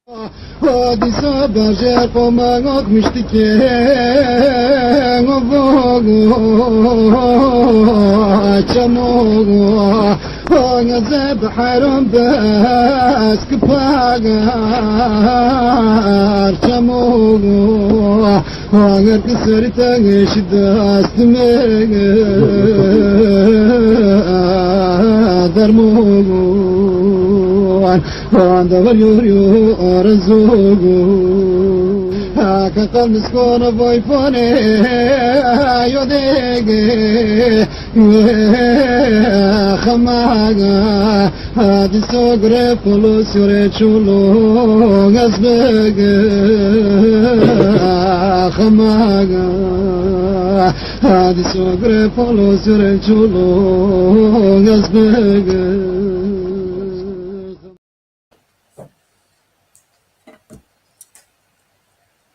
Hadisa berjer komang akmıştı ki çamoğu Ağzı haram bes kıpagar çamoğu Ağır kısır tanış dastime darmoğu Anda var yürüyor arzuğu Kakal miskona boy pone yodege Khamaga Hadi sogre polo sure chulo Gazbege Khamaga Hadi sogre polo sure chulo Gazbege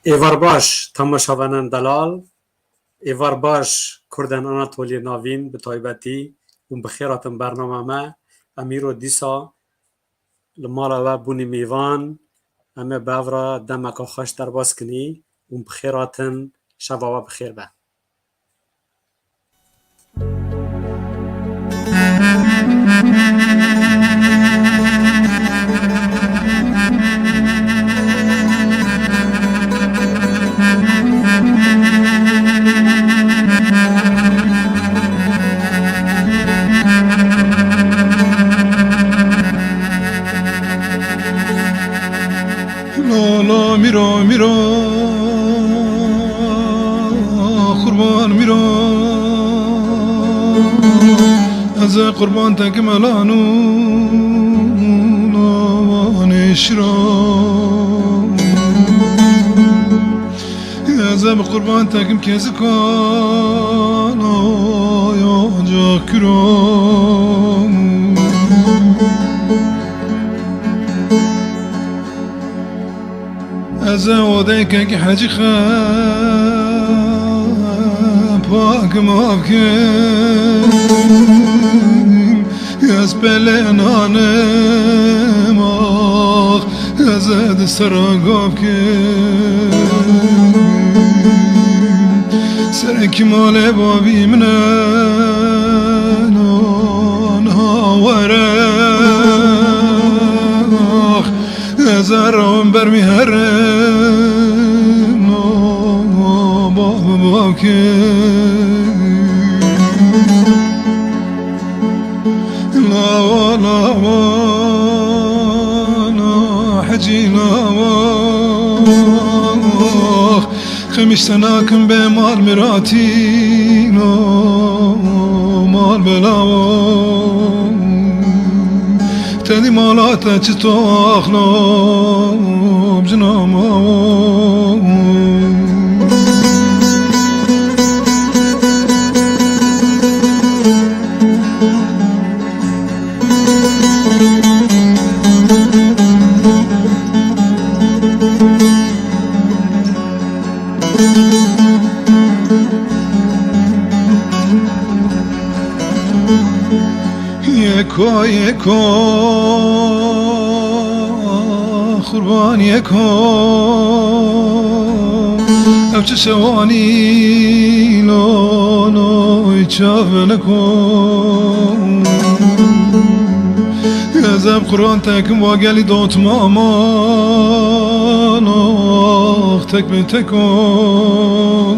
ایوار باش تماشاوانان دلال ایوار باش کردن آناتولی ناوین به تایبتی اون بخیراتن برنامه ما امیر و دیسا لمالا و بونی میوان همه باورا دمکا خوش در باز کنی اون بخیراتن شبا و بخیر به لا میرا میرا قربان میرا از قربان تک ملانو نشرا از قربان تکم کز کانا یا جا کرام از اودک که حجی خم پاک مافکم از پلنانم آخ از دستراگاب کم سرکی مال بابی منن آنها ورخ از رام برمی هرم باب که لا لا لا حجی لا خمش سناكم بمال مراتي مال بلاو تدي مالاتا تتوخلو بجنامو یکو یکو قربان یکو او چه شوانی لولوی چاولکو ازم قرآن تکم و گلی دوت مامان آخ تک به تکم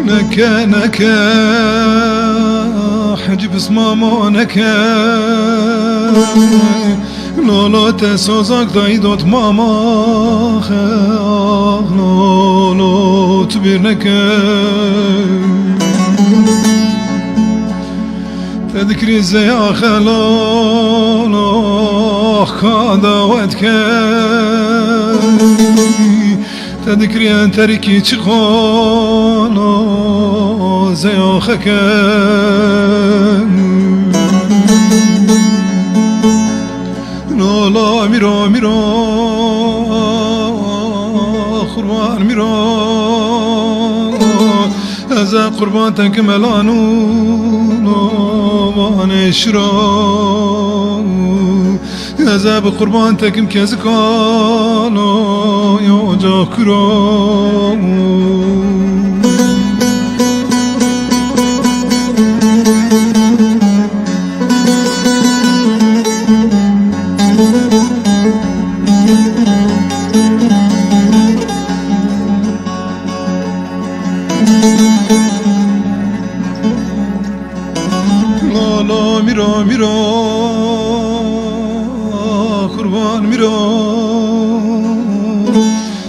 نكا نكا حجب اسمامو نكا لولو تسوزاك دايدوت ماما خاخ لولو تبير نكا تذكري زي خلولو خادا ودكا تذكري أن تركي تشخونا زي أخاك لا ميرا ميرا قربان ميرا از قربان تنك ملانو ما نشرا عذاب قربان تکم که زکانو یا جا کرو لالا میرا میرا قربان میرا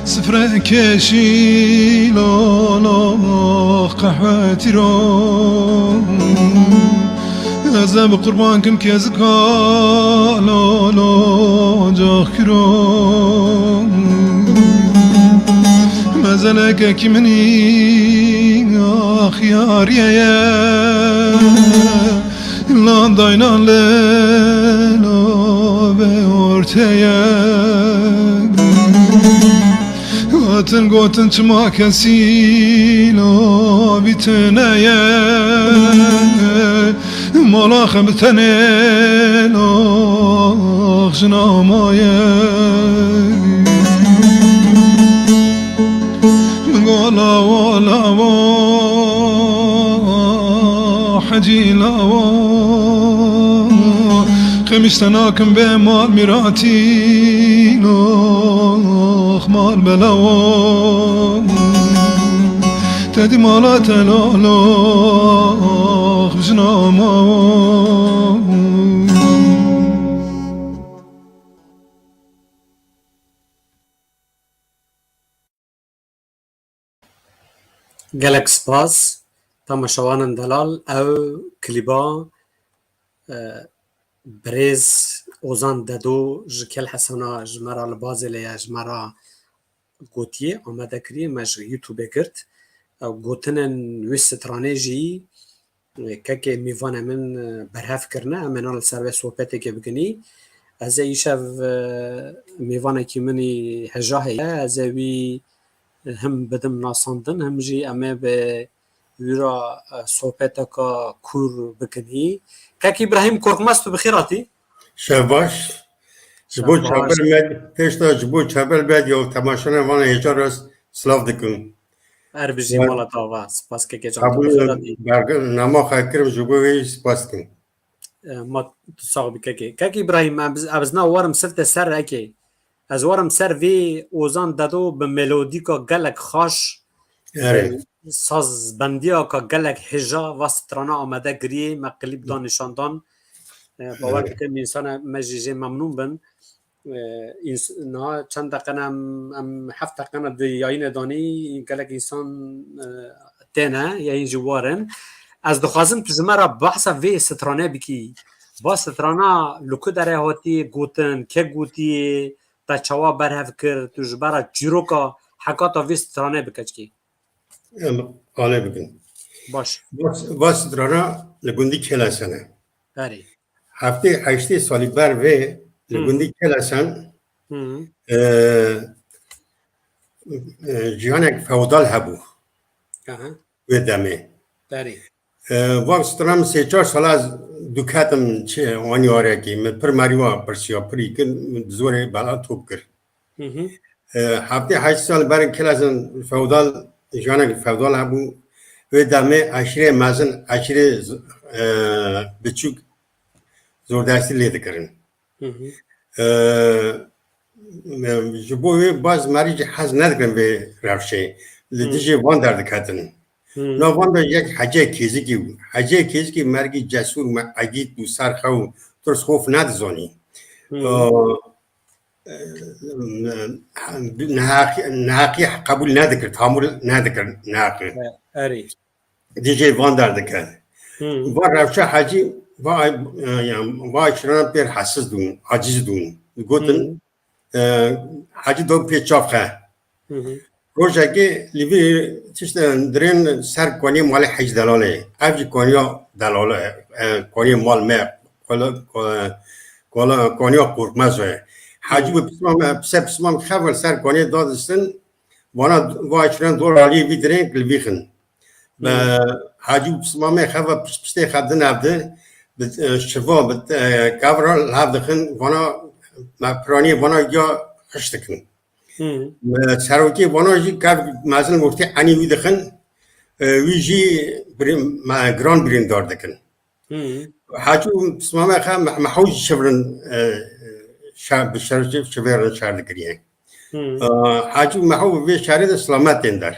سفره کشی لالا قحوتی را عذاب قربان کم که زکا لالا جا کرو مزلك كمني خياريا لا داينا لا بورتيا واتن قوتن تما كسيلا بتنايا مالا خبتني لا خشنا مايا ولا ولا حجي لا خمشتناكم بمال مراتي نخ مال بلا تدي مالات لا خشنا ما gelek spas tamaşavanên delal ew klîba Birêz Ozan Dedo ji Kel Hesana ji me ra li Bazêlê ye ji me ra gotiye amade kiriye me ji YouTubeê kirt ew gotinên wê stranê jî kekê mêvanê min berhev kirine em ê li ser vê sohbetekê biginî ez ê îşev mêvanekî min ê heja heye ez ê wî هم بدم ناساندن هم جی امه به ویرا صحبتکا کور بکنی که ابراهیم کورکماستو بخیراتی شباش جبو چابل مد پشتا جبو چابل بد یا تماشان وان هجار است سلاف دکن اربجی مالا تاوا سپاس که جان قبول برگل نما خاکرم جبو وی سپاس کن ما تصاحبی که ابراهیم ابزنا وارم سفت سر اکی از وارم سر وی اوزان دادو به ملودیکا گلک خاش ساز بندیا کا گلک هجا وسترانا آمده گریه ما قلیب دان نشاندان باور که انسان مجیجه ممنون بن نه چند دقیقه ام 7 دقیقه دی یاین دانی گلک انسان تنه یا این جوارن از دخوازم تو زمرا بحث وی سترانه بکی با سترانا لکو داره هاتی گوتن که گوتی تا چوا برهف کرد تو جبرا جیروکا حکاتا وی سترانه بکچ کی آله بکن باش با سترانا لگوندی کلاسنه بری هفته 8 سالی بر وی لگوندی کلاسن جیانک فودال هبو و دمه بری وقت سترام 3-4 سال از دوکاتم چه وانی آره که من پر مریوا پرسیا پری کن زوره بالا توپ کرد هفته 8 سال برای کلاسن فودال جانک فودال هبو و دمه عشره مازن عشره بچوک زوردستی لیده کردن جبوی باز مریج حز ندارن به روشه لیدیجی وان درد کردن نه وان به یک حجه کیزی کی حجه کیزی کی مرگی جسور اگید دو سرخو ترس خوف ندزانی نهاقی قبول ندکرد تحمل ندکرد نهاقی اری دیجی وان درد کرد و روشه حجی و اشران پر حساس دون عاجز دون گفتن حجی دو پیچاف خه روزه که لیبی چیست درین سر کنی مال حج دلاله افجی کنیا دلاله کنی مال مه کنیا قرمزه حجی بسیار خبر سر کنی دادستن وانا واشران دور علی بیدرین کلی خن حجی بسیار خبر پشت خدن عبده شفا کابرال هفته خن وانا ما پرانی وانا یا خشتکن سروکی وانا جی کار مثلا وقتی انی ویدخن ویجی ما گران برین دار دکن حاجو اسمه ما خم محوج شبرن شبرن شهر دکریه حاجو محو به شهر اسلامت دندر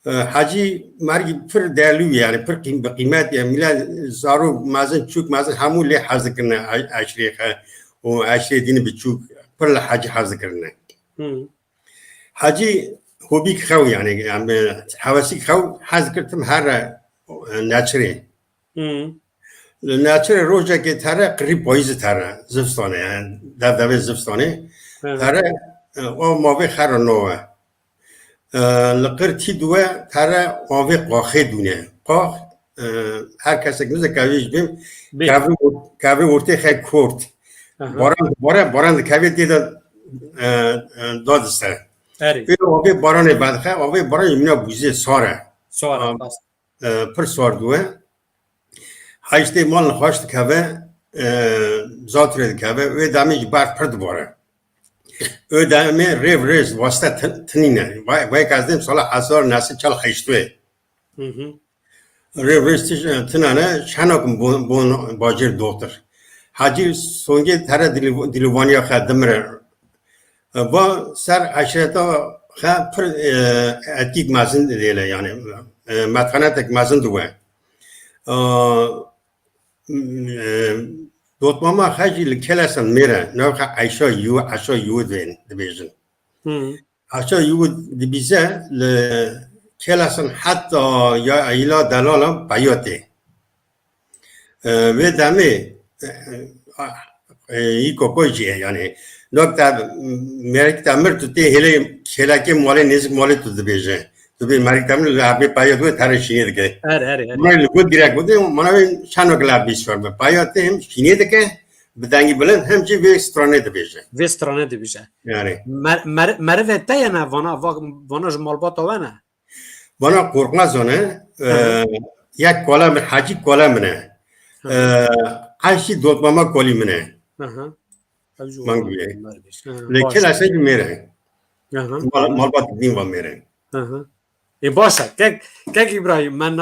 حاجی مرگی پر دلو یعنی پر قیمت یعنی میلا زارو مازن چوک مازن همون لی حفظ کنه عشریه و عشریه دین بچوک پر حاجی حفظ کنه حاجی هوبی خو یعنی حواسی خو حفظ کردم هر نچره نچره روزه که تره قریب پاییز تره زفستانه دبدبه زفستانه تره و ماوی خر نوه لقر تی دوه تره ماوی قاخه دونه قاخ هر کسی که نزد کاویش بیم کاوی ورته خیلی کرد باران کاوی دیده دادسته اوه باران بدخه اوه باران یمینا بوزه ساره پر سار دوه هایشته مال نخواشت کاوی زاتره کاوی و دامیج برد پرد باره ödeme rev vasta tnine vay kazdım sala hasar nasıl çal xiştwe rev tnane şanakum bon bacır doktor hacı songe tara dilvaniya xadimre va ser aşreta xa per etik mazın dile yani matxanatek mazın duve دوتماما خیلی کلاسن میره نه که عشا یو دین دبیجن عشا یو دبیزه ل کلاسن حتی یا ایلا دلالا بیاته و دمی ای کوپویه یعنی نکته میره که تمر تو تی هلی کلاکی مالی نزک مالی تو دبیجه تو بی ماری تمر لابی بیات و ترشینه دیگه من لگود گیرک بوده منو شانو کلاب بیشتر به بیات هم شینه دیگه بدانگی بلند هم چی به استرانه دبیجه به استرانه دبیجه یعنی مره تا نه وانا جمالبات آونه وانا قرقمزونه یک کلام حاجی کلامنه عشی دوت ماما کلی منه منگویه لیکن اصلا میره مالبات دین و میره باشه که ابراهیم من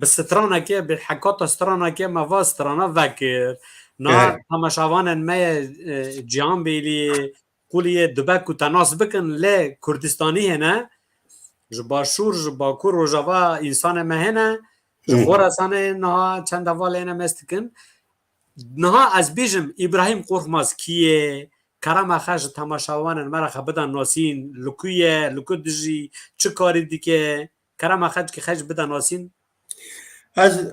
به سترانه که به حکات سترانه که ما سترانه وکر نه تماشاوان ما جهان بیلی قولی دبک و تناس بکن لی کردستانی هنه جبا شور جبا کور و جوا انسان مهنه جبور اسانه نه چند واله نه مستکن نه از بیجم ابراهیم قرخماز کیه کرم خش تماشاوان مرا بدن ناسین لکویه لکو دجی چه کاری دیگه کرم خش که خش بدن ناسین از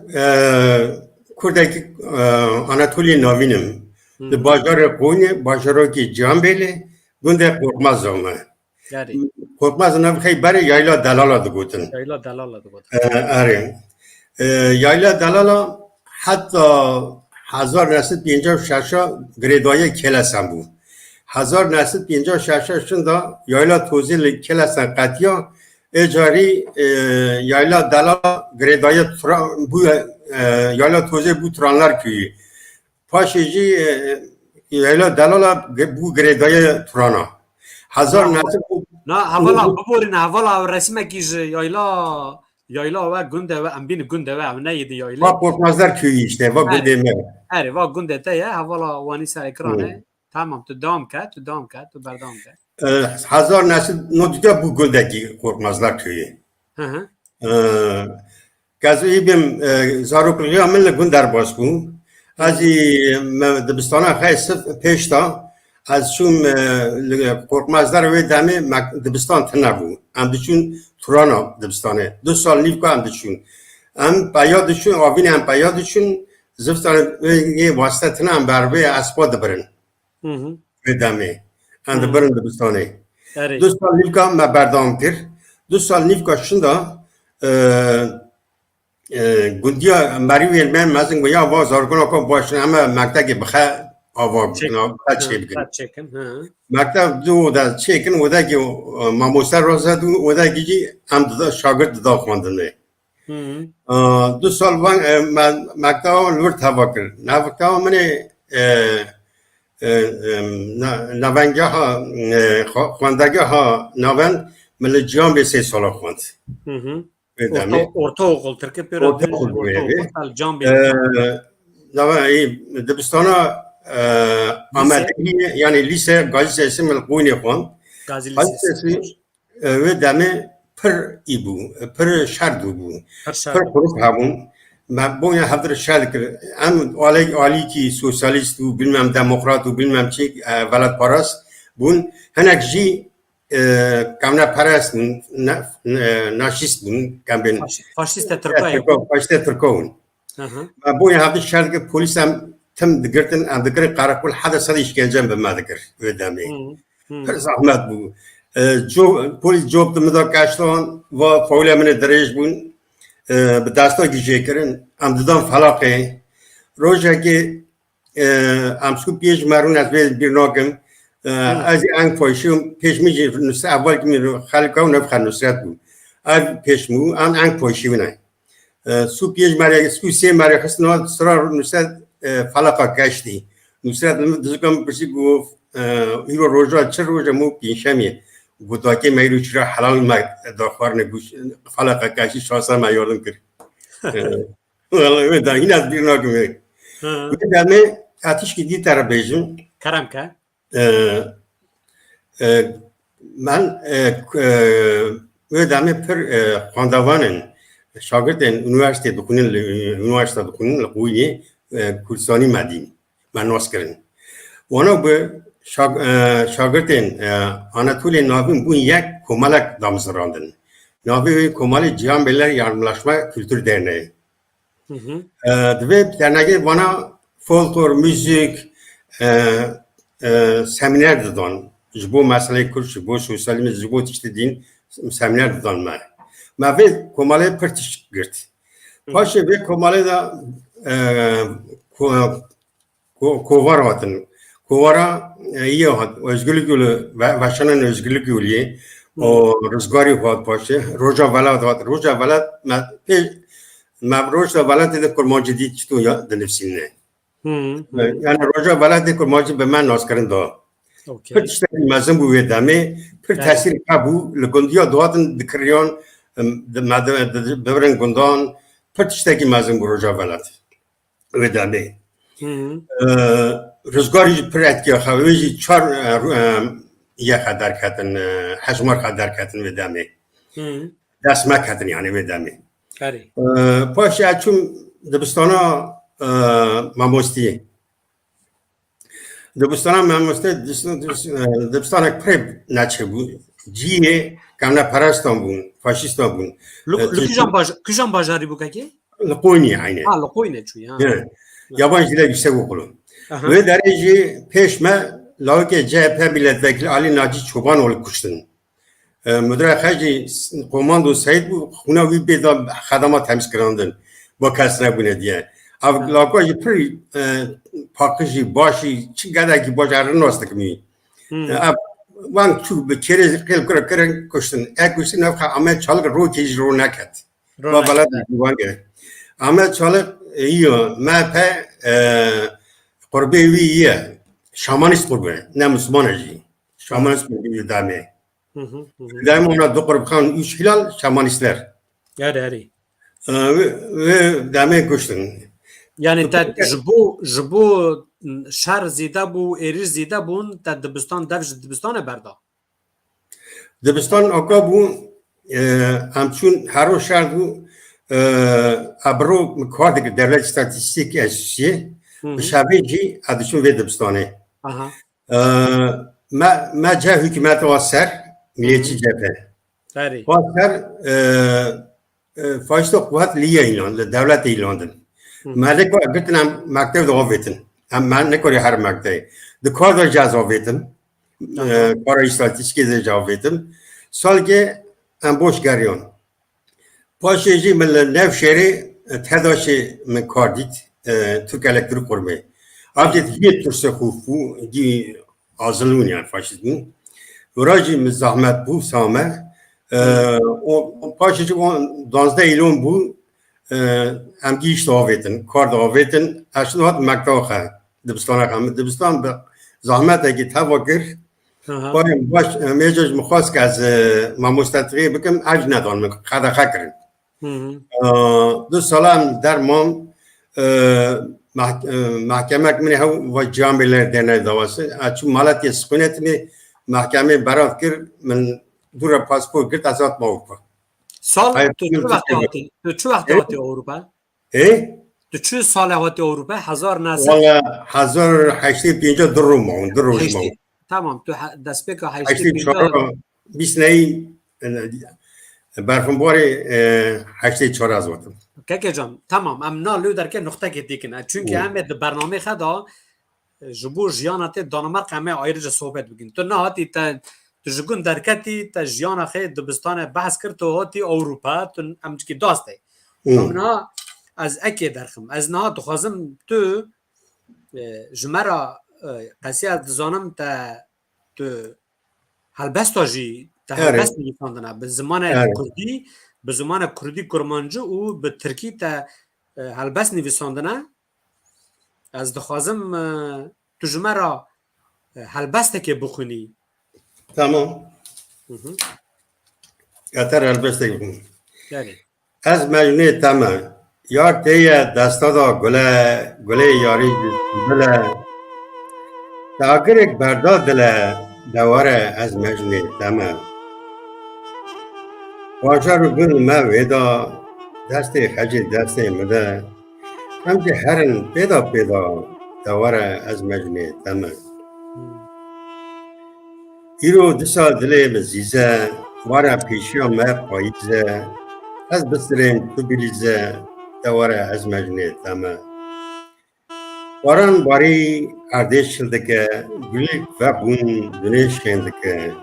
کردکی آناتولی نوینم به بازار قونه بازاری که جنبله گنده قرمز آمه قرمز نام خیلی برای یایلا دلالا دگوتن آره یایلا دلالا حتی 1956 گریدای کلاسم بود 1956 شوندا یایلا توزیع کلاسن قطیا اجاری یایلا دلا گریدای bu yayla toze bu tranlar köyü. Paşeci yayla dalala bu gredaya trana. Hazar nasıl bu? Na havala baburin havala resme ki yayla ve günde ve ambin günde ve neydi yayla? Va Korkmazlar köyü işte. Va günde mi? Evet va günde te ya havala vani sa ekranı. Tamam tu devam kat tu berdam kat. Hazar nasıl nodida bu gündeki Korkmazlar köyü. Gazı bim zarokluya minle gündar basku. Azı dibistana xayis peşta az şum Korkmazlar ve demi dibistan tnabu. Am düşün Turana dibistanı. 2 sal nivka am düşün. Am paya düşün avin am paya düşün ziftan ye vasıtatına am berbe aspa dibrin. Ve demi. Am dibrin dibistanı. 2 sal nivka ma berdam kir. 2 sal nivka şunda گندیا مری ویل من مازن گویا واز آرگونا کو باشن اما مکتب بخا آوار بکنم چه بکن مکتب دو دا چیکن و دا کی ماموسر روزا دو و دا کی هم دا شاگرد دا خواندنه 2 سال وان مکتب لور تفکر نه وقتا من نوانگه ها خواندگه ها نوان مل جام به 3 سال خواند orta okul Türkiye peri Orta orta okul okul böyle. tal cam نوان دبستانا آمدگی یعنی لیسه گازی سیاسی مل قوینی خواند Gazi گازی Lisesi سیاسی و دمه پر ای بو پر شرط بو her şey پر پروف هبون ما بویا حضر شرط کرد ام عالی کی سوسیالیست و bilmem دموکرات و bilmem چی ولد پاراست بون هنگ جی کامنا پاراست ناشیست بون کم بین faşist Türkiye پاشته ترکون ما بویا حضر شرط که پلیس هم تم دگرتن ام دگرت قرقل حدا صدی işkencem به ما دگر و دمی پر زحمت بو جو پلیس جوب دمدا کاشتان و فوله من درج بون به دستا گیجه کردن ام دادم فلاقه روزه که ام سکو پیش مرون از بیر ناکم از این پایشیم پیش میشه نسخه اول که میرو خالق و نفخ نصرت بود از پیش مو این پایشیم نه سو پیش مره سو سه مره خستنا سرا نسخه فلاقه کاشتی نصرت دزکم پسی گفت ایرو روزا چه روزه مو پیشمیه گویا که میرو چرا حلال ما داخل نگوش فلاقه کاشی شانسا ما یادم کرد والله ده این از بیر ناکمه دمه آتیش کی دی طرف بیشم Kerem ke من و دمه پر خواندوانن شاگردن üniversite دکونن لقویی کردستانی مدین من ناس کردن وانا به شاگردن آناتولی ناوین بون یک کمالک دامزراندن ناوی کمال جهان بیلر یارمlaşma kültür derneği ve derneğe bana folklor, müzik, seminer dedan. Bu mesele kursu, bu sosyalizm, bu işte din seminer dedan mı? Ma ve komale pertiş girt. Paşa ve komale da kovar atın. Kovara iyi hat. Özgürlük yolu, vaşanın özgürlük yolu. O rızgari hat paşa. Roja velat hat. Roja velat ما روزا ولادت کرماج دید چطور یا دنفسینه یعنی روزا ولادت کرماج به من ناز کردن دا پر تشتری مزم بوی دامه پر تاثیر کابو لگندیا دوادن دکریان ببرن گندان پر تشتری مزم بو روزا ولاد و دامه رزگاری پر اتکیا خویجی چار یا خدر کردن حجمار خدر کردن و دامه دست ما کردن یعنی و دامه پاشه چون دبستانا ماموستی دبستانا پرب نچه بود جیه کامنا پرستان بون فاشیستان بون کجان باجاری بو که لقونی aynı لقونی چوی yabancı dile yüksek okulum ve derece peşme lavke CHP milletvekili Ali Naci Çobanoğlu kuştun مدیر خیلی کماندو سعید بود خونه وی بیدا خدمات تمیز کردن با کس نبونه دیگه اول لاکوی پری پاکشی باشی چی گذاشتی کی باشه رنوست کمی وان چوب به چهره قل کرن کشتن اگوسی نفخ آمد چالک رو کیج رو نکرد با بلد دیوانه آمد چالک ایو ما په قربه ویه شامانیست قربه نه مسلمانجی شامانیست قربه دامه daima ona dokurup kan 3 hilal şamanistler. Yani. Ve dame koştun. Yani tad jbu şar zida bu erir zida bun tad dibistan dibistan berda. Dibistan oka bu amçun haro şar bu abro mkvadik devlet istatistik enstitüsü bişabici adışın ve dibistanı. ما جا hükümet vasar milliyetçi cephe. Vasar faşist kuvvet liye ilandı, devlet ilandı. Malik var gittim maktab da avetin. Ama ne kore her maktab. De kadar caz avetim. Para istatistik de caz avetim. Salge am boş gariyon. Paşeci mille nevşeri tedaşı men kardit Türk elektrik kurmayı. Abdet hiç turse kufu di azalın yani faşizmin. Vuracı mizahmet bu same. O paşacık on danzda ilon bu am giş davetin, kar davetin. Aslında hat maktağa. Dibistana kam. Dibistan زحمت اگه توا کرد بایم باش میجوش مخواست که از ما مستطقی بکم اج ندان خداخه کرد 2 سال هم در مام محکمه کنه و جامعه دینه دواسه چون مالتی سکونت می محکمه برات کرد من دور پاسپورت گرفت ازات ما اروپا سال تو چه وقت هاتی اروپا؟ تو چه سال هاتی اروپا؟ 1900 والا 1850 دروز مون تمام تو دست بکا 1850 بیس نهی برفنباری 84 از وقتم که جان تمام امنا لو در که نقطه که دیکنه چون که همه برنامه خدا جبور جیانت دانمارک همه آیرج صحبت بگین تو نه هاتی تا تو جگون درکتی تا جیان خیلی دبستان بحث کرد تو هاتی اروپا تو امچکی داسته امنا از اکی درخم از نه دخوازم تو جمرا قصی از زانم تا تو هلبستا جی تا هلبست نیفاندنه به زمان کردی به زمان کردی کرمانجو و به ترکی تا هلبست نویساندنه از دخوازم تو جمرا هلبسته که بخونی تمام اتر هلبسته که بخونی یعنی از مجنه تمام یار تیه دستا دا گله یاری دله تاگر ایک بردا دله دواره از مجنه تمام واجه رو گل ما ویدا دست خجی دست مده همچه هرن پیدا دواره از مجنه تمام ایرو 2 سال دله مزیزه واره پیشی ما پاییزه از بسترین تو بریزه دواره از مجنه تمام واران باری اردش شلدکه گلی و بون دنیش کندکه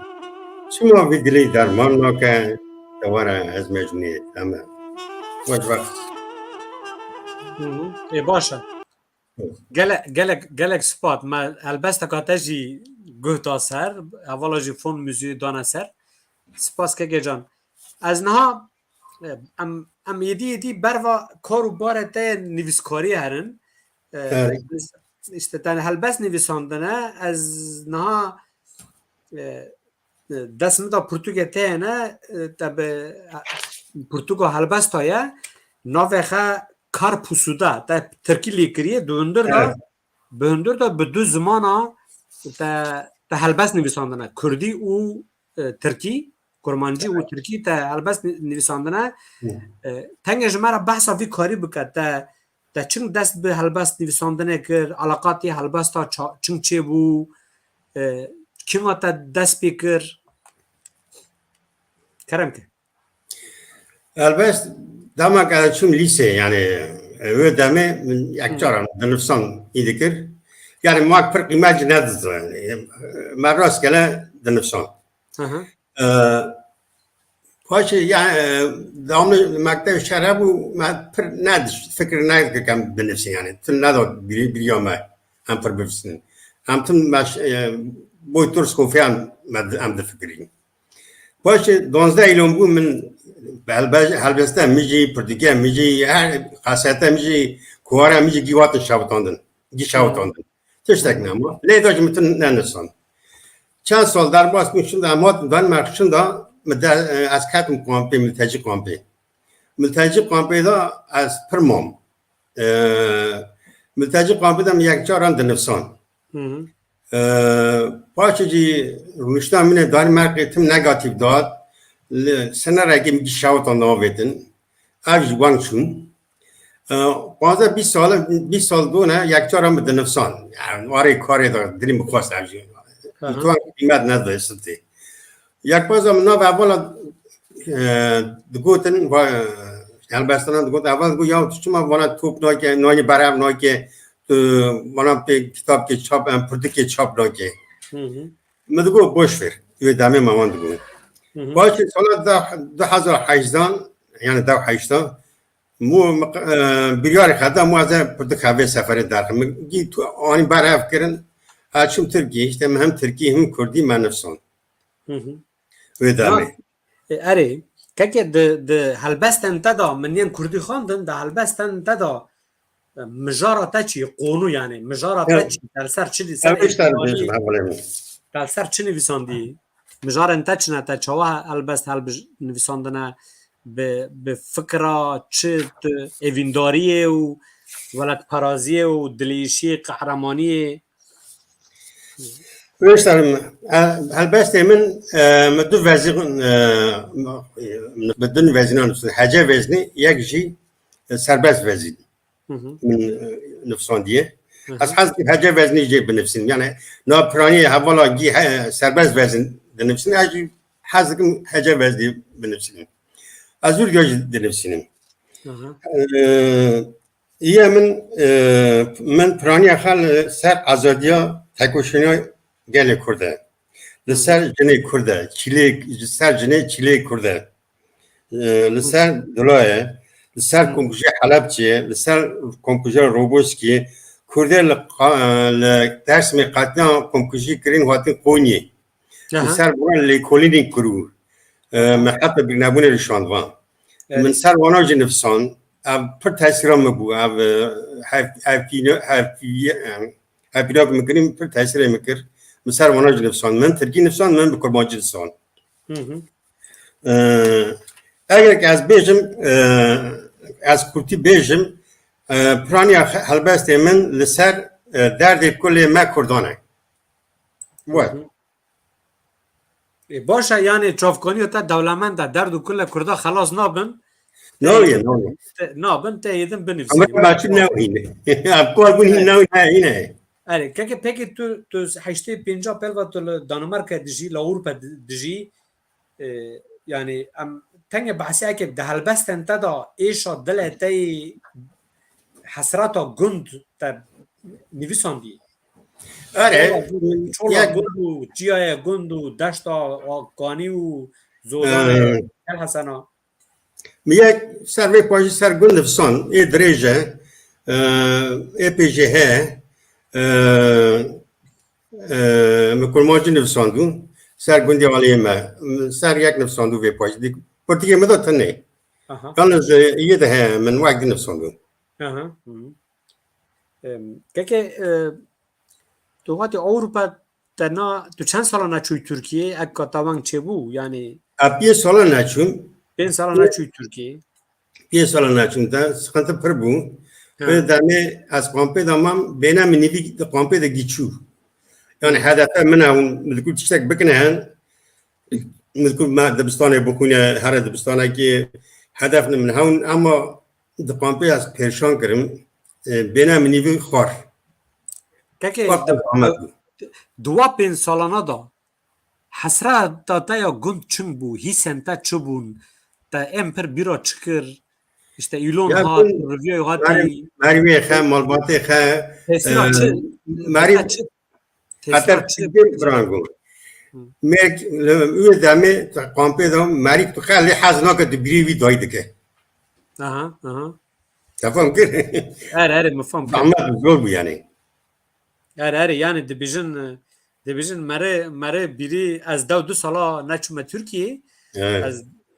شما وی دلی درمان ناکه دواره از مجنه تمام وقت باشه گلک سپات ما البسته که جی گوه سر اولا جی فون موزیو دانه سر سپاس که جان از نها ام یدی بروا کارو بارته نویسکاری هرن استتان هلبس نویساندنه از نها دست مدا پرتوگه ته نه تب پرتوگه هلبس تایه نوخه کار پوسوده تا ترکی لیکریه بهندر دا به 2 زمانا تا هلبس نویساندنه کردی و ترکی کرمانجی و ترکی تا هلبس نویساندنه تنگ جمعه بحثا وی کاری بکد تا چنگ دست به هلبس نویساندنه کرد علاقاتی هلبس تا چنگ چه بو چنگ تا دست بکر کرم که هلبس داما که چون لیسه یعنی او دامه یک جارم دنفسان ایده کرد یعنی ما پر قیمت ندازه من راست کله دنفسان باشه یعنی دام مکتب شراب و من پر ندش فکر نکرد که کم بنفسی یعنی تن نداد بیامه هم پر بفسن هم تن مش بوی ترس کوفی هم دفکرین باشه 12 ایلون بو من هلبسته میجی پرتگاه میجی هر خاصیت میجی کواره میجی گیوات شاوتاندن تشتک نما لیداج متن ننسان چند سال در باز میشند اما دان مرشند از کاتم کامپی ملتجی کامپی دا از پرمام ملتجی کامپی دا یک جاران دنفسان باشه جی رونشتا منه دان مرقی تم نگاتیو داد سنه رگی میگی شاوتان ناویدن اوش وانگشون 20 سال دونه یک جاران به دنفسان یعنی واره کاری دا دلیم بخواست اوشی تو قیمت نداره سلطه یک باز هم نو اولا دگوتن و هلبستان دگوت اول دگو یا شما وانا توپ ناکه نانی برام ناکه وانا به کتاب که چاپ پرده که چاپ ناکه مدگو بوشفر یه دامه مامان دگو باشه سال 2018 یعنی 2018 مو بیار خدا مو از پرده خبر سفر دارم میگی تو آنی برام کردن هرچیم ترکی işte hem Türkiye hem Kürdi manifstan. Ve dame. اره که د هلبستن تدا منین کردی خواندن د هلبستن تدا مجارة چی قونو یعنی مجارة چی در سر چی سر اوش تر بیش ایوانی حواله در سر چی نویساندی مجار انت چنه تا چواه البست هل نویساندنه به فکره چه ایوینداریه و ولد پرازیه و دلیشی قهرمانیه اوش تر البته من مدو وزن بدون وزنان حاجه وزنی یک جی سرباز وزن من نفساندیه از حالت حاجه وزنی جی بنفسیم یعنی ناپرانی حوالا گی سرباز وزن بنفسیم اجی حالت حاجه وزنی بنفسیم از اون جای بنفسیم یه من پرانی خال سر آزادیا تکوشنی گله کرده لسر جنه کرده چیله لسر جنه چیله کرده لسر دلایه لسر کنکوژه حلبچیه لسر کنکوژه روبوسکی کرده درس می قطعا کنکوژی کرین وقتی قونی لسر بران لیکولینی کرو محط بگنابونه رشاندوان من سر وانا جنفسان پر تاثیرام مبو هفینا بمکنیم پر تاثیر مکر مثلا وانا جنفسان من ترکی نفسان من بکرمان جنفسان اگر که از بیجم از کورتی بیجم پرانی هلبست من لسر درد کل ما کردانه باشه یعنی چافکانی تا دولمند درد و کل کرده خلاص نابن نابن تا یدن بنفسی اما باچی نوینه افکار بونی نوینه اره که پکی تو هشته 50 پلو تو دانمارک دجی لاوروپا دجی یعنی تنگ بحثی که ده هلبست انت دا ایشا دل تی حسراتا گند تا نویساندی آره چولا گند و جیای گند و دشتا قانی و زولان هل حسنا یک سروی پاجی سر گند فسان ای دریجه ای پیجه ها مکرماجی نفساندو سر گندی علیه ما سر یک نفساندو وی پاجی دی پرتیگه مدت نه کانز یه ده من وقتی نفساندو که تو وقتی اروپا تنا تو چند سال نچوی ترکیه اگه تاوان چه بو یعنی 5 سال نچون 5 سال نچوی ترکیه 5 سال نچون تا سخنت پر بو به درمه از قامپه دامم بینم نیوی قامپه د گیچو یعنی هدف من اون ملکو تشتک بکنه ملکو ما دبستانه بکنه هر دبستانه که هدف من هون اما د قامپه از پرشان کرم بینم نیوی خور که دوا 5 سالانه دا حسرت تا یا گند چون بو هیسن تا چبون تا امپر بیرا چکر işte ایلون هات ریویو هاتی مریوی خه مالباتی خه مری حتی چیزی برانگو مرک اوه دامه قامپه دام مری تو خیلی حزنا که دبیری دایده که تفهم کرد اره مفهم اما زور بو یعنی اره یعنی دبیجن مره بیری از 2 سالا نچومه ترکیه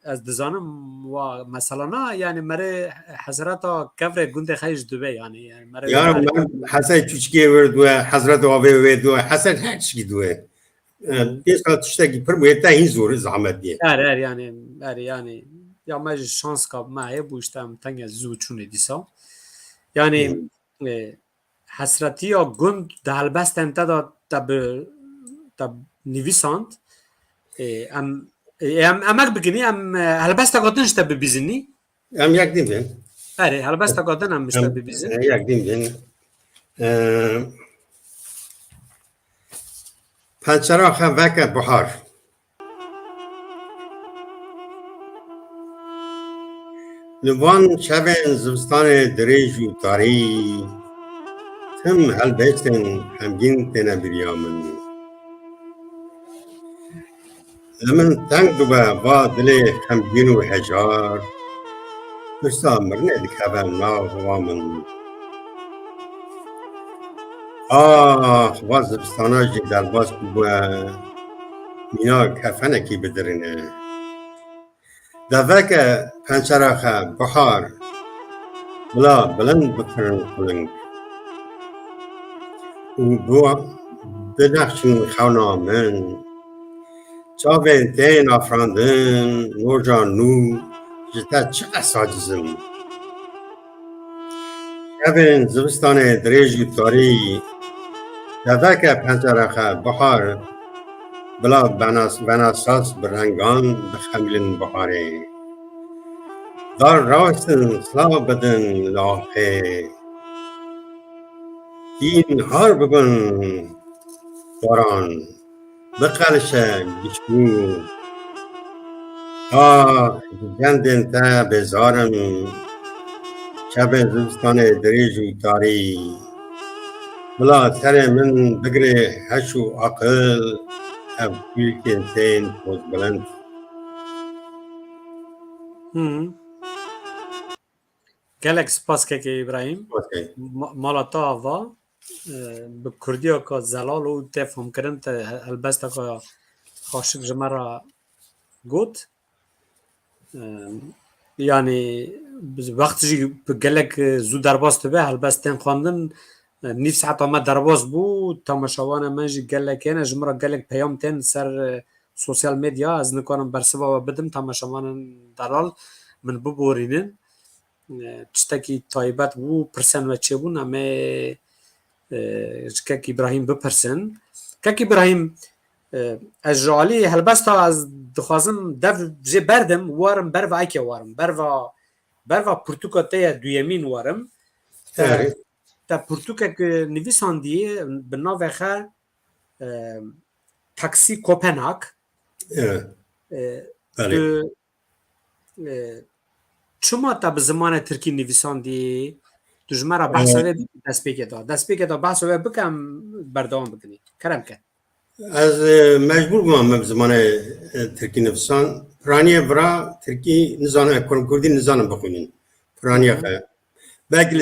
از دزانم و مثلا نه یعنی مره حضرت کفر گند خیش دوبه یعنی مره یعنی من حسن چوچکی ورد و حضرت آوه ورد و حسن هر چی دوه دیس که تشتکی پر باید تا این زور زحمت دیه اره یعنی یا ما شانس کاب ما بوشتم تنگ زود چونه دیسا یعنی حسرتی یا گند دهلبست انتا تا نویساند امک بگنی هلبست قادن شته ببیزنی یک دیم بین اره هلبست قادن هم شته ببیزن یک دیم بین پنچراخ وک بحار نوان شبن زمستان دریج و تاری تم هلبستن همگین تنه بریامن لمن تنگ دوبه با دل همگین و هجار برسا مرنه دکبه ناو وامن واز زبستانا جی دلباس بوه مینا کفنه کی بدرنه دوه که پنچراخه بحار بلا بلند بکرن کلنگ و بو بدخشن خونا من چاوین تین افراندن نوجا نو جتا چقدر ساجزم شبین زبستان دریجی تاری دفعه پنجره بحار بلا بناساس برنگان بخملن بحاره دار راستن سلاو بدن لاحه این هار ببن باران بقلشه بشکو جندن تا بزارم شب زمستان دریج و تاری بلا سر من بگره هشو عقل اب بیلکن سین پوز بلند gelek spas keke İbrahim. Malata ava bi Kurdiya ka zelal û te fomkirin te helbesta ka xaşik ji me ra got. Yani wextî jî bi gelek zû derbas dibe helbestên xwandin nîv saeta me derbas bû temaşewana me jî gelek hene ji min re gelek peyam tên ser sosyal medya ez nikarim bersiva we bidim temaşewanên delal min biborînin tiştekî taybet bû pirsen ve çêbûn em ê ji kek İbrahim bipirsin. Kek İbrahim ez ji alî helbesta ez dixwazim dev jê berdim warim berva eke warim berva pirtûka te ye duyemîn warim te pirtûkek nivîsandiye bi navê xwe taksî Kopenhag çima te bi zimanê Tirkî nivîsandî tu ji me re behsa wê destpêkê da behsa wê bike em berdewam bikinî kerem ke از مجبور بودم به زمان ترکی نویسان پرانیه برا ترکی نزانم کردی نزانم بخونین پرانیه خیلی بگل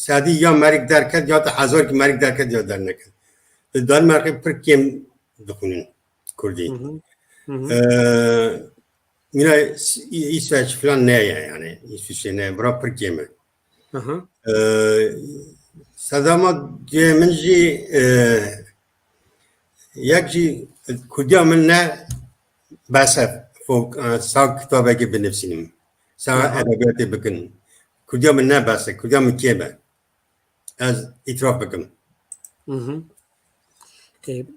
سادی یا مرگ درکد یا تا هزار که مرگ درکد یا در نکد دان مرگ پر کم بخونین کردی اینا ایسویچ فلان نه یعنی ایسویچ نه برا پر کمه صدامات من جی یکی کجا من نه بس فوق ساق کتابه که بنویسیم ساق ادبیاتی بکن کجا من نه بس کجا من کیه از اعتراف بکن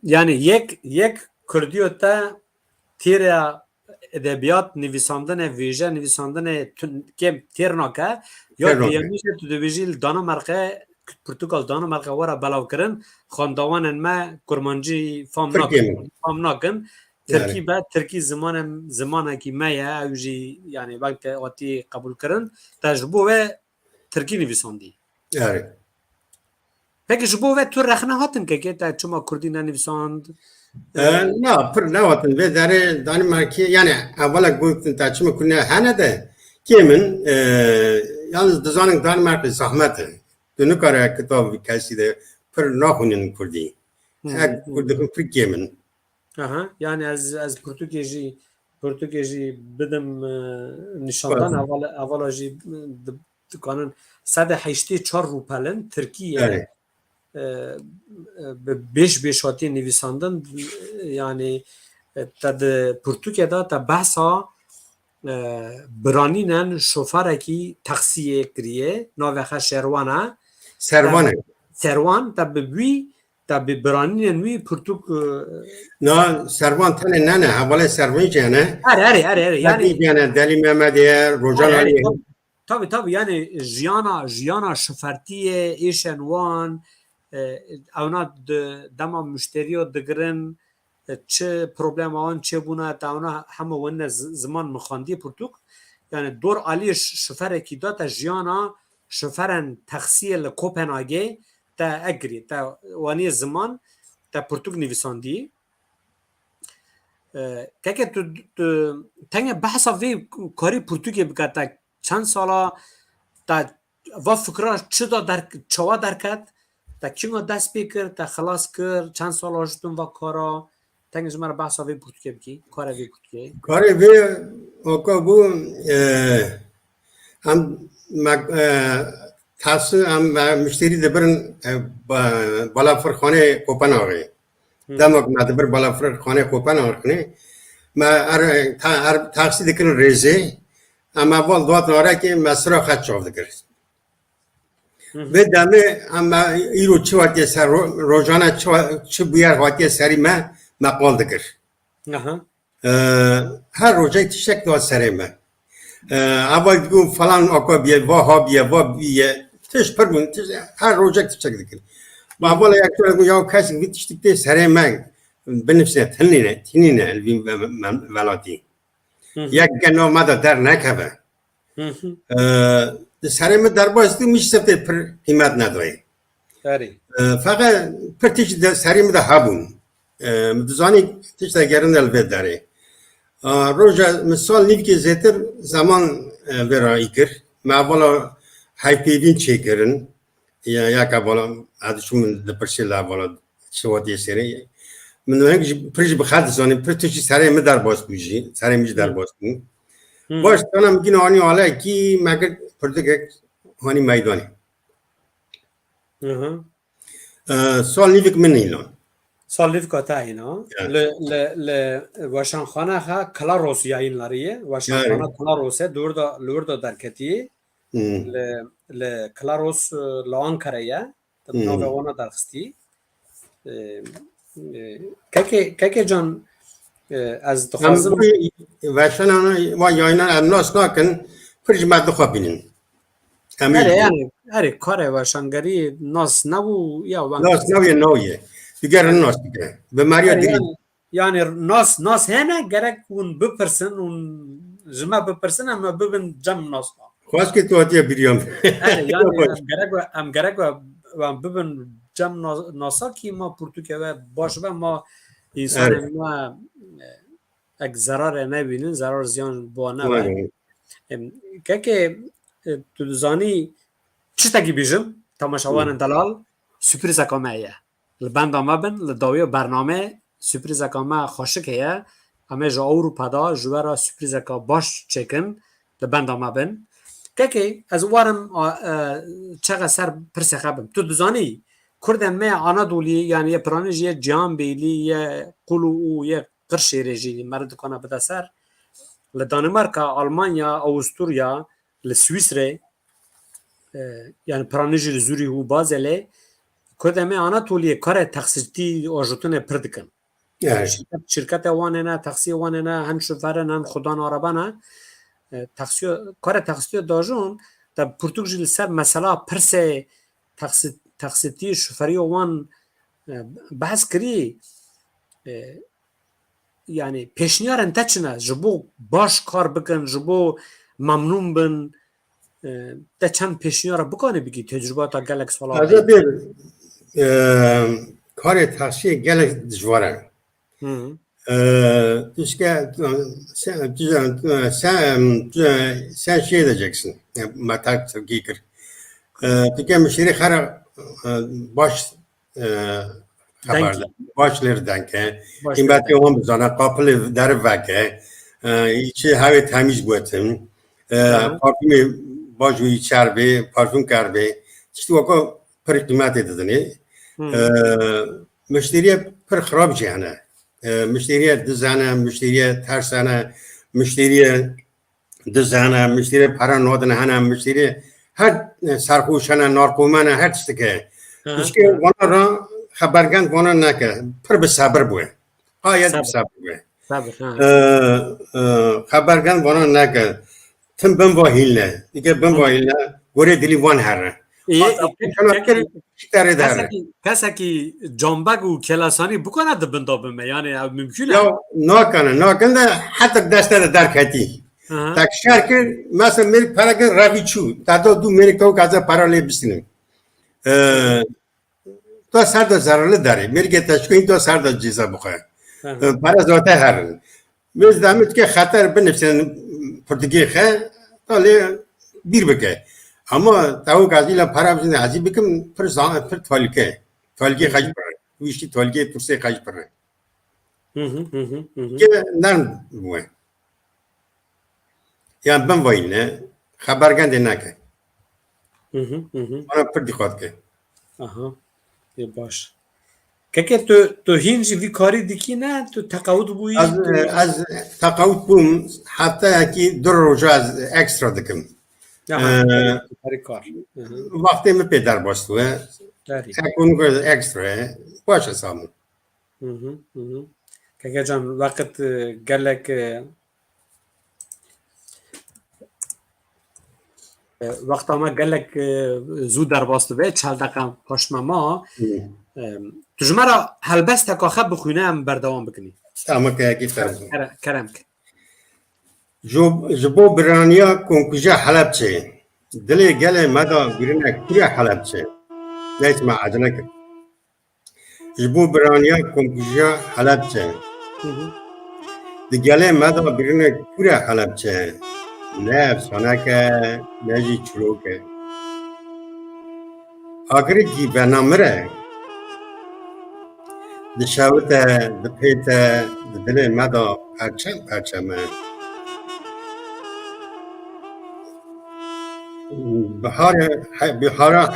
yani yek Kurdiyota tire edebiyat nivîsandinê vêje nivîsandinê kêm têr nake ya pêyemîşê tu dibêjî Danimarka Portugal Danimarka were belavkirin xandawanên me kurmancî fam nakin Tirkî be Tirkî zimanekî me ye ew jî yani belke hatî qebûlkirin te ji bo wê Tirkî nivîsandî peki ji bo wê tu rexne hatin kekê te çima Kurdî nenivîsand نه پر نواتن به داره دانمارکی یعنی اولا گفتن تا چما کنه هنه ده که من یalnız دزانن دانمارک زحمته دنو کاره کتاب کسی ده پر نخونین کردی کردی پر که من yani ez Portugêjî bidim nişandan evala jî dikanin sede heştê çar rûpelin Tirkiye beş hatî nivîsandin yani te di Portûkeda te behsa biranînen şoferekî taksiyê kiriye navê xwe Şerwan e Serwan te bi wî te bi biranînên wî Portûk نه سروان تنه نه حواله سروان جنه yani Deli Mehmediye Rojan Ali tabii yani jiyana şofertiye êşen wan evna dema müşteriyo digirin çi problema wan çêbûne te evna hemû wene ziman mixandiye Portûk yani dor aliyê şoferekî da te jiyana şoferên taksiyê li Kopenhagê te egirî te waniyê ziman te Portûk nivîsandî keke tu tenge behsa vê karî Portûkê bike te çend sala te va fikra çawa derket te çima dest pê kir te xilas kir çend sala jitûn va kara tenge ji me re behsa vê Portûkê bikî kara vê Portûkê کاری وی اوکا بو هم تاسو هم مشتری دبرن بالا فرخانه کوپنهاگن دمک مدبر بالا فرخانه کوپنهاگن ما هر تاکسی دکن ریزه اما اول دوات ناره که مسرا خط شاف دکر به دمه اما ایرو چه وقتی سر روزانه چه بیار وقتی سری ما مقال دکر هر روزه تشک داد سری ما اول گفت فلان آقا بیه ها بیه تش پرگون هر روزه تشک دکر و اول یک طور یا کسی بیتشتی سری ما بنفسه تنینه الوین ولاتی یک گناه ماده در نکبه سر ما در باز تو میشه پر قیمت نداره فقط پر تیش سری ما ده هبون مدزانی تیش ده گرن البته داره روزا مثال نیو که زیتر زمان برای کر ما بالا های پیوین چه کرن یا که بالا ادشون دپرسیلا بالا شواتی سری من هنگش پرش بخاد زنی پر تیش سری ما در باز بیشی سری میش در باز بی باش تنام کی نانی حالا کی مگر پرتگه هانی میدانی سال نیوک من ایلان سال نیوک کاتا اینا ل واشان خانه ها کلاروس یا این لاریه واشان خانه کلاروسه دور دا درکتی ل کلاروس لان کریه تبنا وانا درخستی که جان از دخوازم واشان و یاینا الناس ناکن فرج مد خوابینن هر کار واشانگری ناس نبو یا ناس نویه دیگر ناس دیگه به ماریا دیگه یعنی ناس هنه گرک اون بپرسن اون جمع بپرسن اما ببین جمع ناس خواست که تو آتیه بیریام یعنی گرک و ببین جمع ناسا که ما پرتوکه و باشه ما انسان ما اگه ضرر نبینن ضرر زیان با نبینن که تو دزانی چی تاکی بیشم تماشاوان دلال سپریز اکامه ایه لبند آمه بین لداوی برنامه سپریز اکامه خوشک ایه همه جا اروپا دا جوارا سپریز اکا باش چکن لبند آمه بین که از وارم چقدر سر پرسه خبم تو دزانی کردن ما آنادولی یعنی پرانج یه جام بیلی یه قلو او یه قرشی رژی مرد کنه بده سر لدانمارکا آلمانیا اوستوریا لسویسره yani pranijil zuri û bazele kodeme Anatoliye kare taksiti ajotune pirdikin. Şirkete wanene taksiye wanene hem şoförün hem xudan arabana taksiye kare taksiye dajon da Portugal ser mesela pirse taksiti şoförü wan bahs kiri yani peşniyarın taçına jibo baş kar bikin jibo memnun bin ده چند پیشنهاد بکنه بگی تجربات گلک سوال از بیر کار تاکسی گلک دشواره dus که sen şey edeceksin matak giker peki müşteri khara baş haberler başlardan ki kıymeti olan bizana kapılı der vake içi hava temiz bırakın parfümü باجوی چربه پارفوم کرده چیزی واقعا پر قیمت دادنی مشتری پر خراب جهنه مشتری دزانه مشتری ترسانه مشتری دزانه مشتری پرانودنه هنه مشتری هر سرخوشانه نارکومانه هر چیزی که که وانا را خبرگند وانا نکه پر به صبر بوه باید به صبر بوه خبرگند وانا نکه تم بن واهیله دیگه بن واهیله گوره دلی وان هره کسی که جنبک و کلاسانی بکنه دبنده بمه یعنی ممکنه ناکنه حتی دسته در کتی تکشار که مثلا میری پرگن روی چو تا دو میری که کازا پرالی بسینم تو سرد زراله داره میری که تشکیل تو سرد جیزا بخواه برای ذاته هرن میز دامید که خطر بنفسن پرتگی خیر تاله بیر بکه اما تاو کازیلا پرا بزنه عجیب بکم پر تالکه خاج پره ویشتی تالکه پرسه خاج پره که نرم بوه یا بم وای نه خبرگنده نکه انا پر دقت که آها یه باش که تو هینج وی کاری دیکی نه تو تقاعد بویی از تقاعد بوم حتی یکی دو روز از اکسترا دکم کاری کار وقتی می پدر باستوه داری اکون که اکسترا باشه سامو که جان وقت گلک وقت ما گلک زود در باست و 40 دقیقه پشت ما تجمع هلبست که بخونه هم بردوام بکنی اما که یکی فرض کرم که جبو برانیا کنکوژا حلب چه دلی گله مدا بیرنه کوری حلب چه لیت ما عجله کرد جبو برانیا کنکوژا حلب چه دی گله مدا بیرنه کوری حلب چه نه افسانه که نجی چلو که آخری کی بنامره دی شاوته دی پیته دی دلی مدا پرچمه بهارا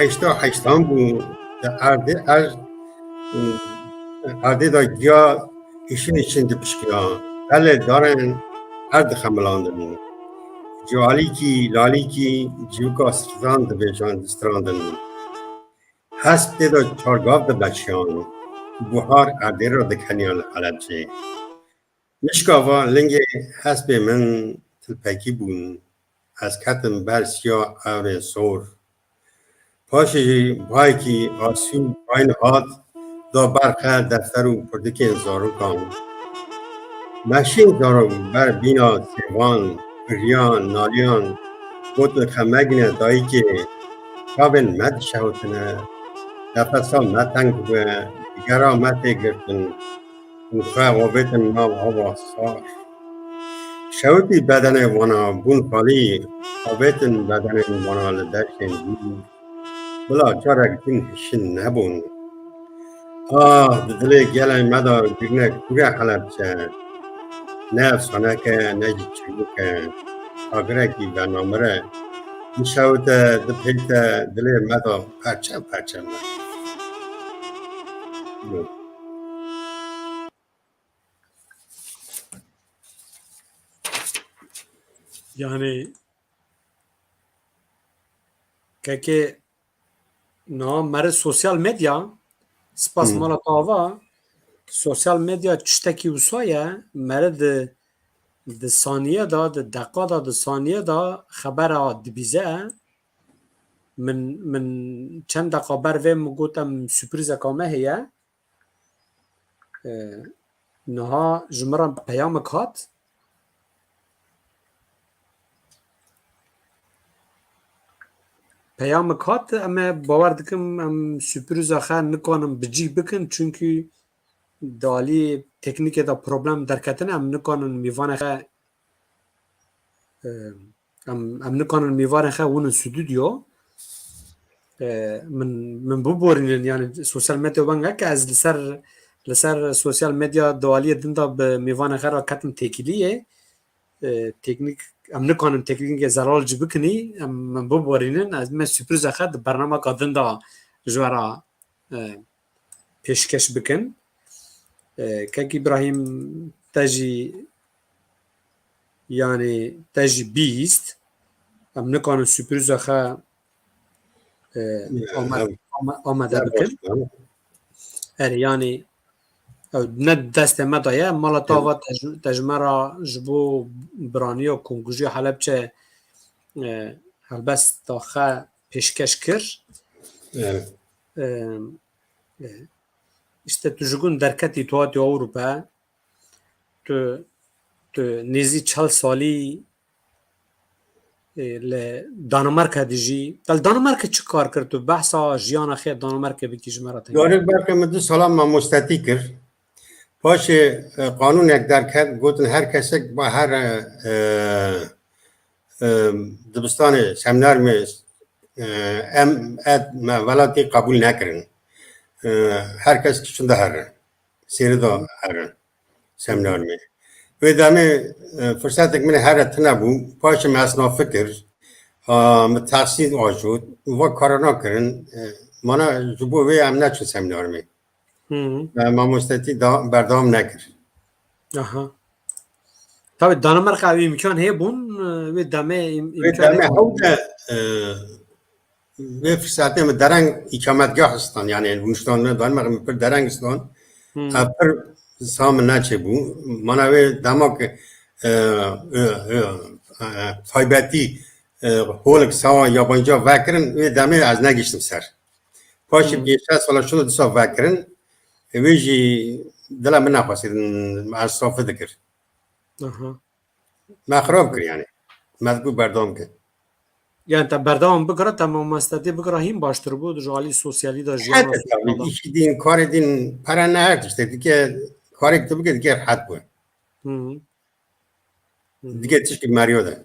هشتم بود ارده دا گیا ایشین دپشکیان بله دارن ارد خملاندن جوالی کی لالی کی جیوکا سرزان دبیجان دستراندن حسب دا چارگاف دبچیان بهار ارده را دکنیان حلب چه نشکاوا لنگ حسب من تلپکی بون از کتم برسیا اور سور پاشی بای کی آسیو باین هات دا برخه دفتر و پردکی انزارو کام مشین دارو بر بینا سیوان ریان نالیان گوت خمگنه دایی که کابن مد شوتنه نفسا متنگ و دیگرا مت گرتن نخواه وابتن ما هوا سار شوتی بدن وانا بون خالی آبتن بدن وانا لدرشن بود بلا چارک دین هشن نبون دلی گله مدا بیرنه کوره حلب چه نه افسانه که نجی چلو که آگره کی بنامره میشود دپیت دلی مدا پرچم yani که نه مر سوشال مدیا سپاس مالا تاوا سوشال مدیا چشتکی وسایه مرد د ثانیه دا د دقیقه دا د ثانیه دا خبر دبیزه من چند دقیقه بر ویم گوتم سپریز کامه هیه نها جمرم پیام کات پیام کات اما باور دکم ام سپریز آخر نکنم بجی بکن چونکه دالی تکنیک دا پروبلم در کتنه ام نکنن میوان خه ام نکنن میوان خه ون استودیو من ببورین یعنی سوشال مدیا بانگه که از لسر سوشال مدیا دالی دندا به میوان خه را کتن تکیلیه تکنیک ام نکنم تکنیک زرال جی بکنی من ببورینن از من سپریز خه برنامه که دندا جوارا پیشکش بکن که ابراهیم تجی yani تجی 20 ام نکنم سپریز خه آمده بکن yani نه دست ما دایه مالا تاوا تجمرا جبو برانی و کنگوژی حلب چه هلبست داخه پیشکش کر işte tujgun derketi tuati Avrupa tu nezi 40 sali ل دانمارک دیجی دل دانمارک چی کار کرد تو بحثا جیان خیر دانمارک بکی جمرات داره برکه مدت سلام ما مستطی کرد پاش قانون یک درکت گفتن هر کسی با هر دبستان سمنار می ولاتی قبول نکردن هر کس که چنده هر سیردا هر سمنار می و دامه فرصت من هر تنبو پاش مسنا فکر تحصیل آجود و کار نکردن مانا جبو وی هم نچون سمینار می ما مستطی بردام نکرد آها طبعا دانمارک او امکان هی بون و دمه و امکان دمه هوده و فرصتی من درنگ اقامتگاه هستن یعنی ونشتان دانمارک پر درنگ هستن پر سام نچه بو مانا و دماغ تایبتی هولک سوا یابانجا وکرن و دمه از نگیشتم سر پاشی بیشتر سالا شده دسا وکرن ویجی دلم من نخواستید از صافه دکر آها ما خراب کر یعنی مذکور بردام کرد یعنی تا بردام بکره تا مستدی بکره هم باشتر بود جوالی سوسیالی دا جیان حتی تاوید ایشی دین کار دین پرا نه کشته دیگه کاری که تو بگه دیگه حد بود دیگه تشکی مریو ده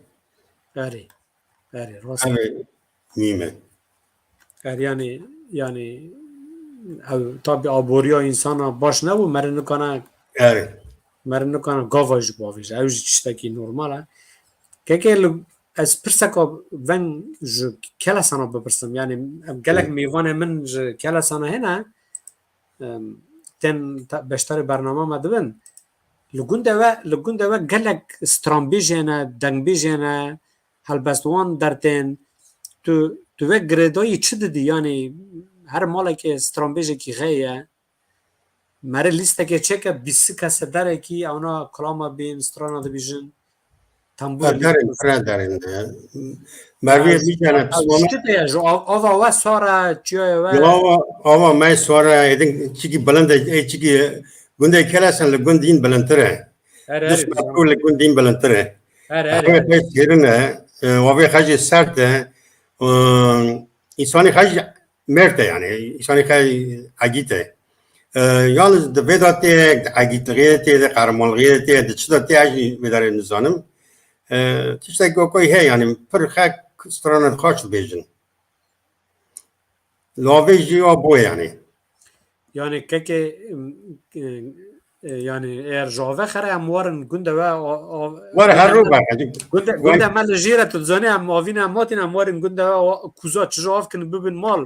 اره راست همه نیمه یعنی او تا آبوریا انسان باش نبو مرن نکنه گاواج باویج اوج چشتکی نورماله که از پرسکا ون جو کلا سانا بپرسم یعنی گلک میوان من جو کلا سانا هنه تن بشتر برنامه ما دبن لگونده و گلک استرامبیجنه دنگبیجنه هلبستوان درتن تو و گردایی چه دیدی یعنی هر مالا که استرامبیجه کی غیه مره لیسته که چه که 20 کس داره کی اونا کلاما بین استرانا دیویژن دارن مروی بیجانه پسوانه جو آوا و سارا چیه و آوا مای سوارا ایدن چیکی بلنده چیکی گنده کلاسن لگندین بلندتره دست مکرو لگندین بلندتره همه خیلی سیرنه وابی خیلی سرده انسانی خیلی مرده یعنی انسانی خیلی عگیته yalnız de vedate agitliğe de karmallığı de çıdate aji vedare nizanım tişte gokoy he yani per hak strana khaç bejin laveji o bu yani yani keke yani eğer java khare amwarın günde ve var her ruba günde mal jira tudzani am avina matin amwarın günde ve kuza çjav kin bibin mal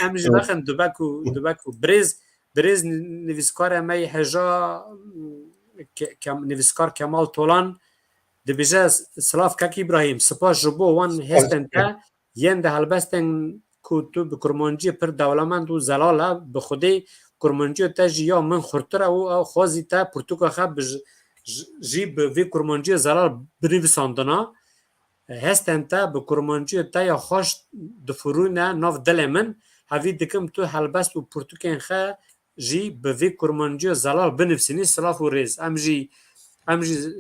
am jibakhan dubaku برز نویسکار می حجا نویسکار کمال طولان دبیجه سلاف کک ابراهیم سپاس جبو وان هستن تا ین ده هلبستن که تو بکرمانجی پر دولمند و زلاله بخودی کرمانجی تا جیا من خورتره و خوازی تا پرتوکا خواب جی به کرمانجی زلال بنویساندنا هستن تا بکرمانجی تا یا خوش دفرونه ناف دل من هاوی دکم تو هلبست و پرتوکین خواه جی به وی کرمانجی زلال بنفسینی سلاف و ریز ام جی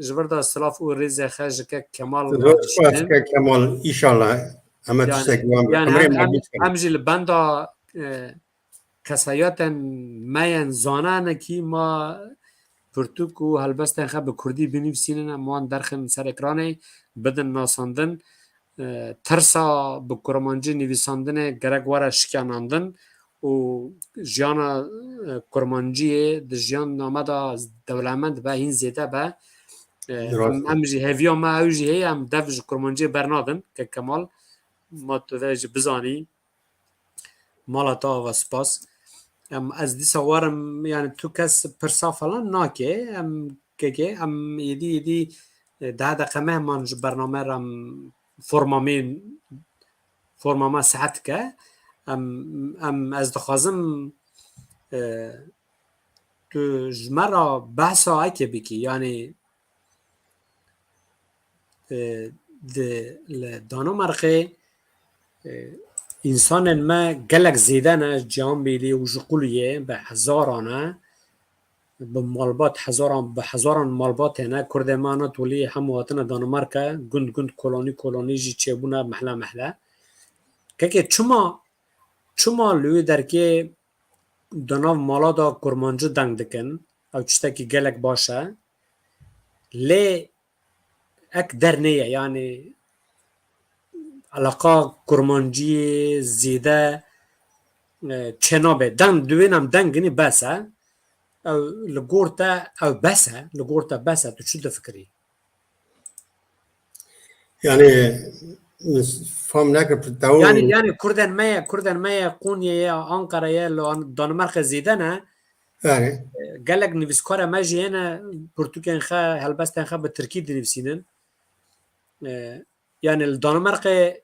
جبردا سلاف و ریز خرج که کمال کمال ایشالله اما ام جی لبندا کسایاتن ماین زانان کی ما پرتوک و هلبستن خب به کردی بنفسینن امان درخن سر اکرانه بدن ناساندن ترسا به کرمانجی نویساندن گرگ واره شکناندن و جیان کرمانجیه د جیان نامه دا دولمند به این زیده به هم جی هفیا ما او جی هم دفج کرمانجی برنادن که کمال ما تو ویج بزانی مالاتا و سپاس از دی سوارم یعنی تو کس پرسا فلان ناکه که هم یدی ده دقیقه من برنامه رم فرمامه ساعت که ام از دخوازم تو جمرا بحثا اکی بکی یعنی دانمارک انسان ما گلک زیدن جام بیلی و جقولیه به هزارانه به مالبات هزاران مالبات نه کردمانه تولی همواتن دانمارک گند کلونی جی چبونه محله که چما لوی درکه دناو مالا دا کرمانجو دنگ دکن او چشتا که گلک باشه لی اک در نیه یعنی علاقه کرمانجی زیده چنابه دوینم دنگنی بسه او لگورتا بسه تو چو ده فکری؟ Yani فهم نکرد پرتاو يعني كردن ما قونية يا أنقرة يا دنمارك زيدنا آره قالك نفسكورة ما جي هنا برتوكان خا هلبستان خا بالتركي دي نفسينن يعني الدنمارك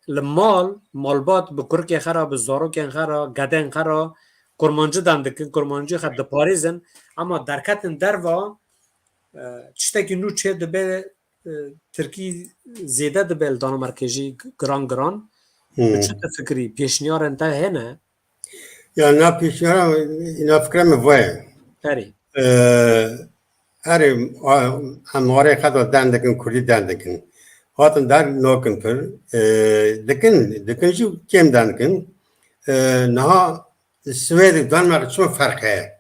مالبات بكركي خرا بالزارو كان خرا قدن خرا كرمانجي داندكن كرمانجي خد باريزن اما دركتن دروا تشتكي نو چه دبه تركي زياده دبه الدنمارك جي گران بچه فکری پیشنیار انت هنه یا نه پیشنهاد اینا فکرم وای هری هر همواره خدا دندکن کردی دندکن هاتن در نوکن پر دکن جو کم دندکن نه سوید دانمارک چون فرقه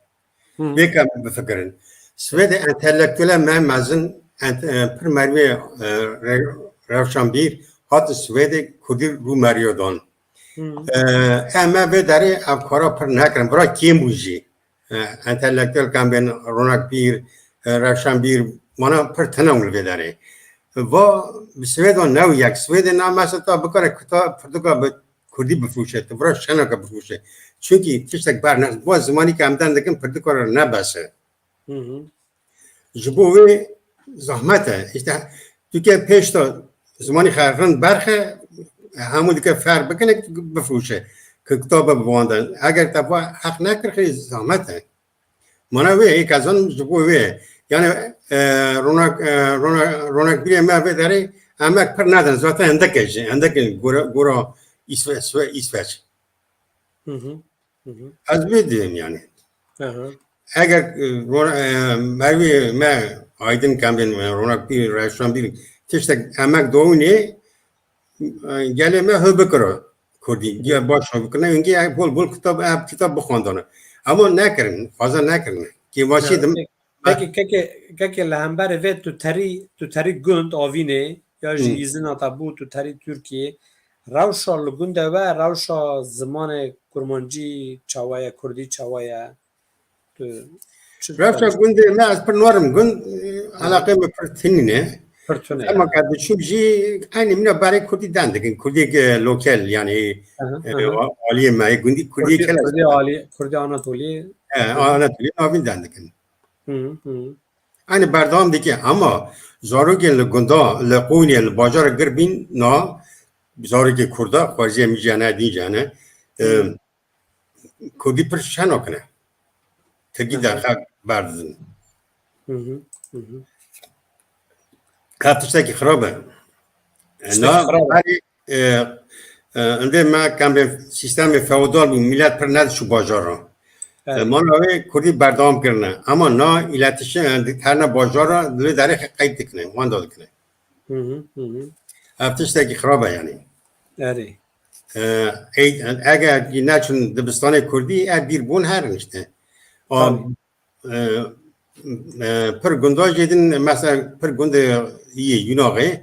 بیکم بفکرن سوید انتلیکتوله من مازن پر مروی روشنبیر هات سوید کردی رو مریودان اما به داره افکارا پر نکردن برای کیم بوجی انتلیکتوال کم بین رونق بیر روشنبیر مانا پر تنمول به داره و سوید نو یک سوید نام مثلا تا بکنه کتا پرتوکا به کردی بفروشه تو برای شناکا بفروشه چونکی تشتک بر نه با زمانی که همدن دکن پرتوکا رو نبسه جبوه زحمته تو که پیش تا زمانی خیرن برخه همون دیگه فرق بکنه بفروشه که کتاب بواندن اگر تبا حق نکر خیلی زحمته منوی یک از آن جبوه یعنی رونق بیره ما داره اما پر ندن ذاتا اندکه گورا ایسوچ از بیدیم یعنی اگر مروی ما آیدن کم بین رونق بیر رشتان بیر تشتک امک دونه گله ما هو بکره کردی یا باش بکنه اینکه بول کتاب بخواندانه اما نکردن فازا نکردن که واسیدم که لهمبر و تو تری گند آوینه یا جی ایزنا تابو تو تری ترکیه روشا لگنده و روشا زمان کرمانجی چاوایه کردی چاوایه روشا گنده ما از پر نوارم گند علاقه ما پر تنینه اما که بچوب جی اینی منو برای کردی دندگن کردی لوکل یعنی عالیه ما گندی کردی آناتولی آوین دندگن اینی بردام دیگه اما زاروگن لگندا لقونی لباجار گربین نا زاروگی کردا خوازی میجانه دیجانه کردی پر شنو کنه تگی دقیق بردن کارتشتاکی خرابه نه ولی انده ما کم به سیستم فئودال بود ملت پر نداشت بازار را ما نوی کردی بردام کرنه اما نه ایلتش هر بازار را دل داره قید کنه وان داد کنه کارتشتاکی خرابه یعنی اری اگر نه چون دبستان کردی بیربون هر نشته پر گنداج دیدن مثلا پر گند یوناقی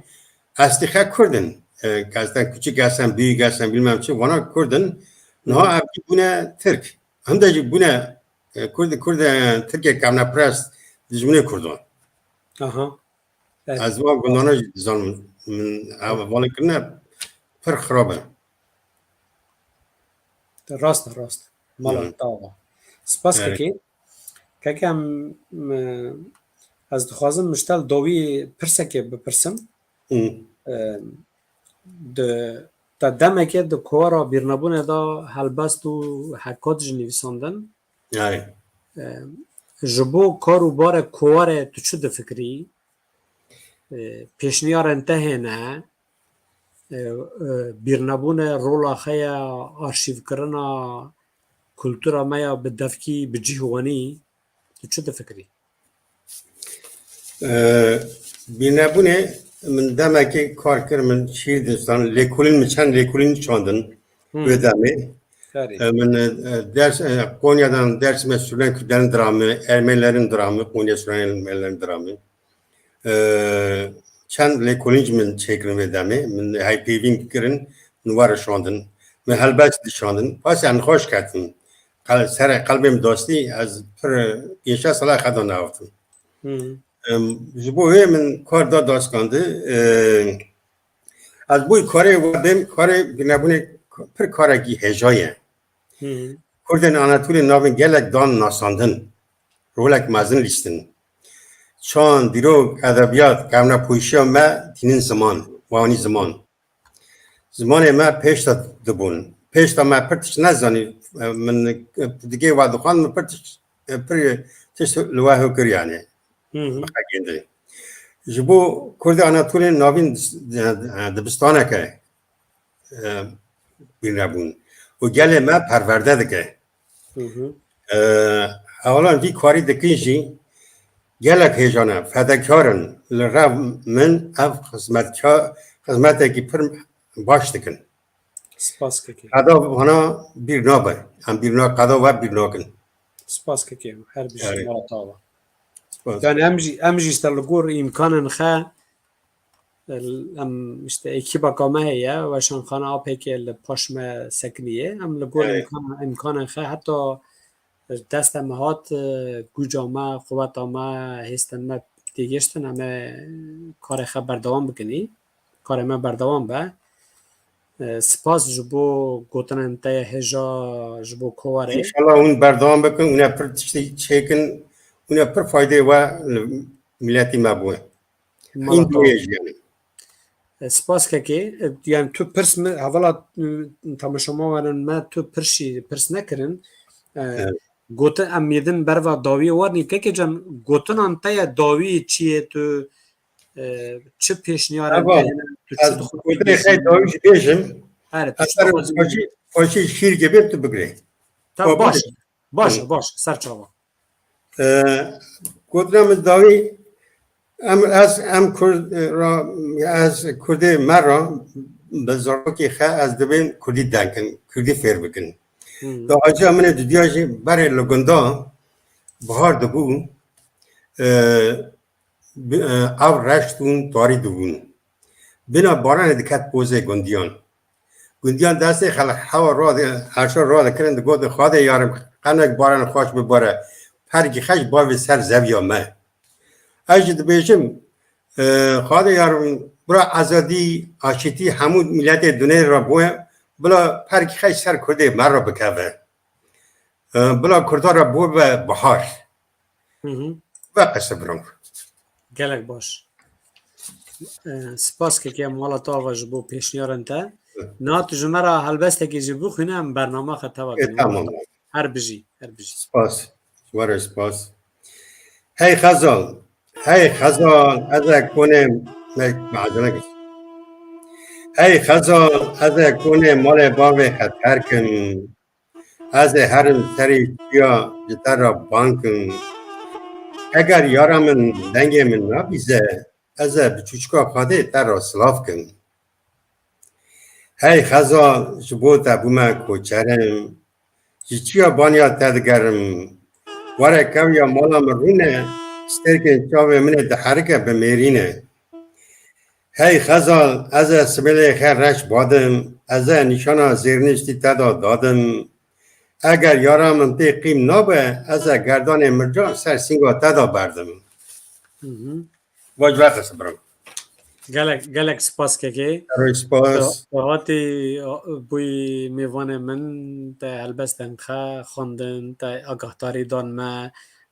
استخا کردن که از کوچیک هستن büyük هستن bilmem چه وانا کردن نه ابی بونه ترک هم داشت بونه کرد ترک کامنا پرست دیجونه کردن از وقت گندانا زن اول کنه پر خرابه راست مالا داوا سپاس که هم از دخوازم مشتل دوی پرسه که بپرسم دا دمه که دا کوارا بیرنبونه دا هلبست و حکات جنویساندن جبو کارو بار کواره تو چه ده فکری پیشنیار انتهه نه بیرنبونه رولا خیا آرشیو کرنا کلتورا مایا بدفکی بجیهوانی تو چه ده فکری بیرنبونه من دمه که کار کرد من شیر دستان لیکولین میچن لیکولین چاندن و دمه من درس کونیادان درس مسئولین کردن درامه ارمنیlerin درامه کونیا سرایل ارمنیlerin درامه چند لیکولینج من çekrim و دمه من هایپیوینگ کردن نوار شاندن من هلبت شاندن پس ان خوش کردن سر قلبم داشتی از پر پیشه سال خدا نافتم جبوه من کار داد کنده از بوی کاری وردم کاری بنابونه پر کارگی هجایه کردن آناتولی ناوین گلک دان ناساندن رولک مازن لیستن چون دیرو ادبیات کامنا پویشی ما تینین زمان وانی زمان ما پیش تا دبون پیش تا ما پرتش نزانی من دیگه واد خوان من پرتش پر تش لواه کریانه مخاگنده جبو کرد آناتولی ناوین دبستانه که بینابون و گله ما پرورده دکه اولا وی کاری دکیجی گلک هیجانه فداکارن لرا من اف خدمت کی پر باش دکن سپاس که قدا هنا بیر نابه هم بیر نا قدا و بیر ناکن سپاس که هر بیشتر مرتبا yani امجی استرلگور امکان خا ام işte ekiba kama heye ve şankhana apeke le paşme sekniye em le gol imkan kha hatta dest mehat gucama quwatama hestenme digeştin ama kar kha berdavam bikini kar me berdavam be spas jbo gotanen te heja jbo kovare inşallah un berdavam bakın una per çekin una per fayda ve milleti mabue yani سپاس که yani تو پرس حوالا تماشاما ورن ما تو پرس نکرن گوتن امیدن بروا داوی ورنی که جان گوتن انتای داوی چیه تو چه پیشنیاره از گوتن خیلی داویش بیشم اثر پاشی شیر gibi تو بگری باش سرچاوا گوتنم داوی ام کرد را از کردی مرا به زارکی خا از دبین کردی دنکن کردی فیر بکن دا آجا من دیدیاجی برای لگندا بهار دبو او رشتون تاری دبون بنا باران دکت پوزه گندیان دسته خلق هوا را هرشا را دکرن گود خواده یارم قنک باران خوش بباره پرگی خش باوی سر زویا مه اجد بیشم خواهد یارم برا آزادی آشتی همون ملت دنیا را بوه بلا پرکی خیلی سر کرده مر را بکوه بلا کرده را بوه به بحار و قصه برام گلک باش سپاس که مالا تاوا جبو پیشنیارن تا نات جمعه هلبسته که جبو خونه هم برنامه خطا تمام هر بجی سپاس وره سپاس هی خزال از کنم معذرت هی خزال از کنم مال باغ خطر کن از هرم سری یا جتر را بانکن اگر یارم من دنگ من نبیزه از بچوچکا خواده تر را سلاف کن هی خزال جبو تبومه کوچرم جیچیا بانیا تدگرم واره کویا مالا مرونه استرکن چاوه منه دحرکه بمیرینه هی خزال از سبیل خیر رش بادم از نشانا زیرنشتی تدا دادم اگر یارم انتی قیم نابه از گردان مرجان سر سینگا تدا بردم واجبت است برام گلک سپاس که سپاس هاتی بوی میوان من تا هلبستن خواندن تا آگاهداری دان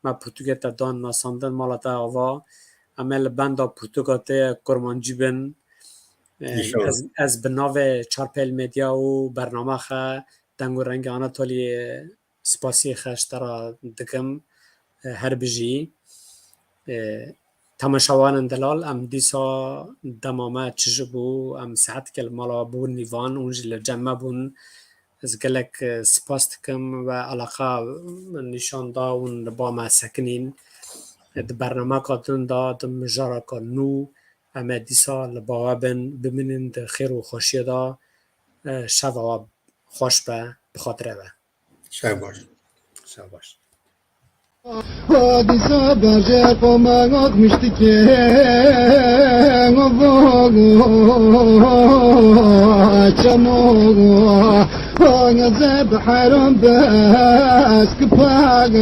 ما پرتوگه تا دان ناساندن مالتا آوا عمل بندا پرتوگه تا کرمانجی بن از بناو چارپل میدیا و برنامه خواه دنگو رنگ آناتولی سپاسی خشترا دکم هر بجی تماشاوان دلال ام دیسا دمامه چجبو ام ساعت کل مالا بون نیوان اونجی لجمع بون از گلک سپاس کم و علاقه نشان دا اون با ما سکنین برنامه کاتون دا مجارا نو ام دیسا لباوا بن بمینن خیر و خوشی دا شوا خوش به بخاطره به شب باش Hadisa baje komagot mishtike ngovogo chamogo غزب حرم بس كباغار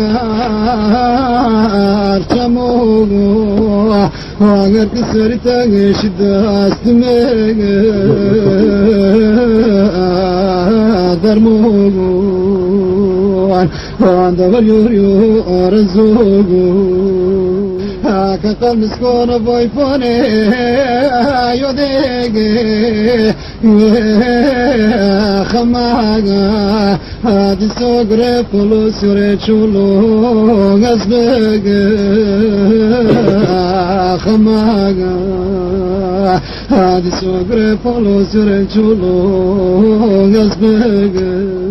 تمو اگر كسر تغش دست درموان دور يوريو ارزوغو كقل مسكون بويفوني يوديغي خماغا هادي سوغري فلوس يوري چولو غزبغي خماغا هادي سوغري فلوس يوري چولو غزبغي